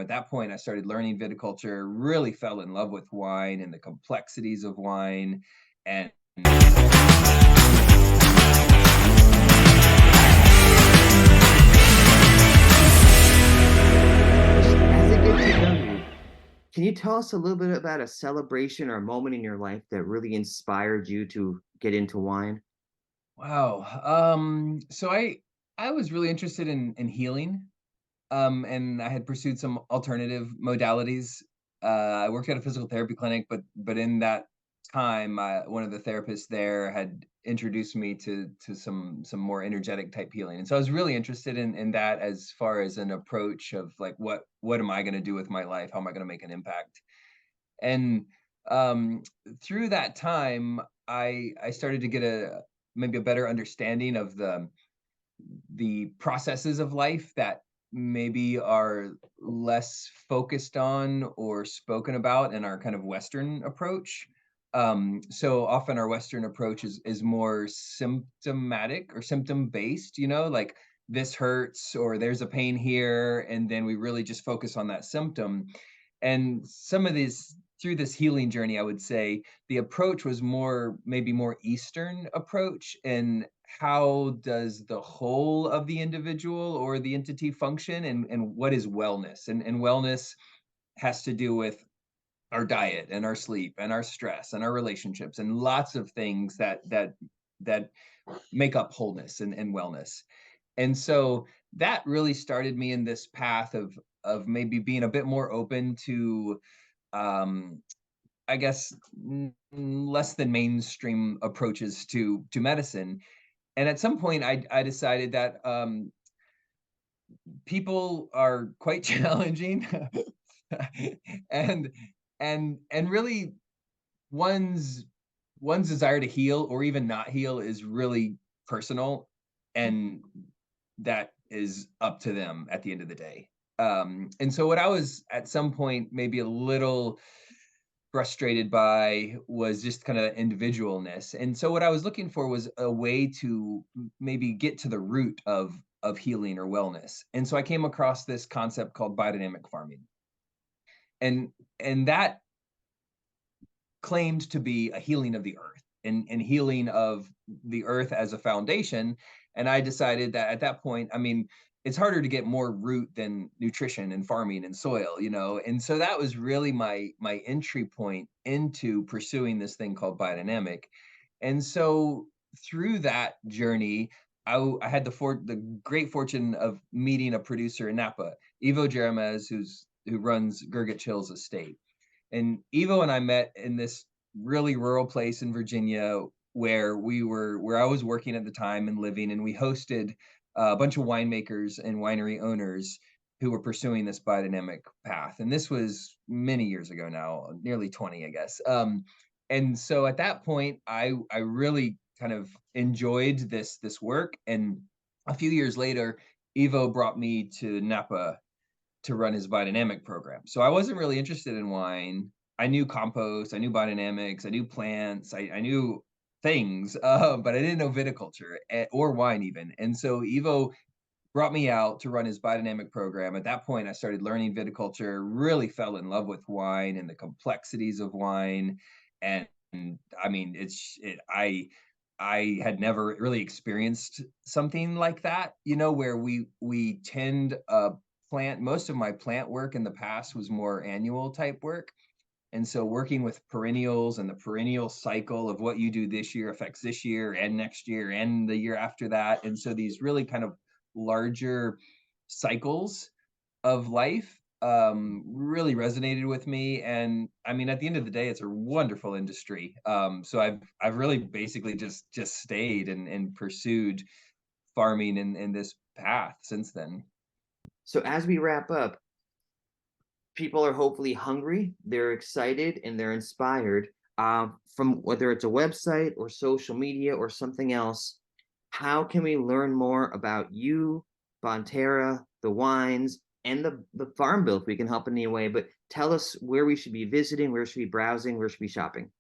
At that point, I started learning viticulture, really fell in love with wine and the complexities of wine. And As I get to know you, can you tell us a little bit about a celebration or a moment in your life that really inspired you to get into wine? wow. So I was really interested in healing. And I had pursued some alternative modalities. I worked at a physical therapy clinic, but in that time, one of the therapists there had introduced me to some more energetic type healing, and so I was really interested in that as far as an approach of like what am I going to do with my life? How am I going to make an impact? And um, through that time, I started to get a maybe a better understanding of the processes of life that maybe are less focused on or spoken about in our kind of Western approach. So often our Western approach is more symptomatic or symptom based, like this hurts or there's a pain here, and then we really just focus on that symptom. And some of these through this healing journey, I would say the approach was maybe more Eastern approach. And how does the whole of the individual or the entity function, and what is wellness? And wellness has to do with our diet and our sleep and our stress and our relationships and lots of things that make up wholeness and wellness. And so that really started me in this path of maybe being a bit more open to um I guess less than mainstream approaches to medicine. And at some point I decided that people are quite challenging. and and really one's one's desire to heal or even not heal is really personal, and that is up to them at the end of the day. And so what I was at some point maybe a little frustrated by was just kind of individualness. And so what I was looking for was a way to maybe get to the root of healing or wellness. And so I came across this concept called biodynamic farming. And that claimed to be a healing of the earth and healing of the earth as a foundation. And I decided that at that point, I mean, it's harder to get more root than nutrition and farming and soil. And so that was really my entry point into pursuing this thing called biodynamic. And so through that journey, I had the great fortune of meeting a producer in Napa, Ivo Jeremez, who runs Gurgit Chill's estate. And Evo and I met in this really rural place in Virginia where I was working at the time and living, and we hosted a bunch of winemakers and winery owners who were pursuing this biodynamic path. And this was many years ago now, nearly 20, I guess. And so at that point, I really kind of enjoyed this work. And a few years later, Evo brought me to Napa to run his biodynamic program. So I wasn't really interested in wine. I knew compost, I knew biodynamics, I knew plants, I knew things, but I didn't know viticulture or wine even. And so Evo brought me out to run his biodynamic program. At that point, I started learning viticulture, really fell in love with wine and the complexities of wine. And I mean, I had never really experienced something like that, where we tend plant most of my plant work in the past was more annual type work. And so working with perennials and the perennial cycle of what you do this year affects this year and next year and the year after that. And so these really kind of larger cycles of life really resonated with me. And I mean, at the end of the day, it's a wonderful industry. So I've really basically just stayed and pursued farming in this path since then. So, as we wrap up, people are hopefully hungry, they're excited, and they're inspired. From whether it's a website or social media or something else, how can we learn more about you, Bonterra, the wines, and the farm bill if we can help in any way? But tell us where we should be visiting, where should we be browsing, where should we be shopping.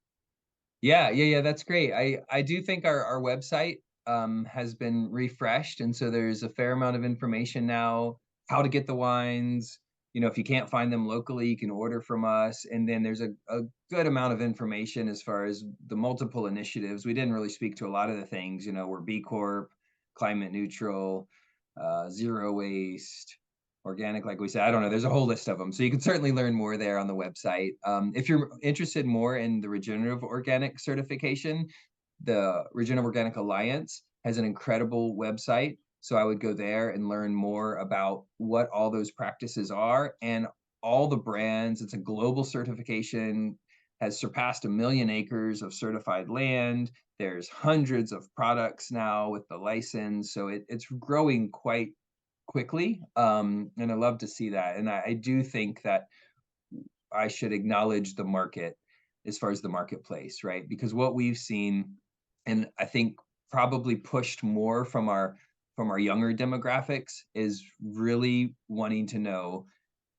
Yeah, that's great. I do think our website has been refreshed, and so there's a fair amount of information now, how to get the wines, if you can't find them locally, you can order from us. And then there's a good amount of information as far as the multiple initiatives. We didn't really speak to a lot of the things. We're B Corp, climate neutral, zero waste, organic, like we said. I don't know. There's a whole list of them. So you can certainly learn more there on the website. If you're interested more in the regenerative organic certification, the Regenerative Organic Alliance has an incredible website. So I would go there and learn more about what all those practices are and all the brands. It's a global certification, has surpassed 1 million acres of certified land. There's hundreds of products now with the license. So it's growing quite quickly. And I love to see that. And I do think that I should acknowledge the market as far as the marketplace, right? Because what we've seen, and I think probably pushed more from our younger demographics, is really wanting to know,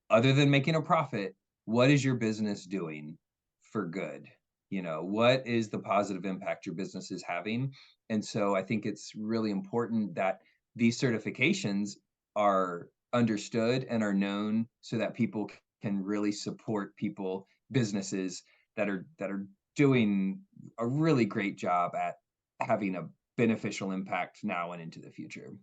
other than making a profit, what is your business doing for good? What is the positive impact your business is having? And so I think it's really important that these certifications are understood and are known so that people can really support businesses that are doing a really great job at having a beneficial impact now and into the future.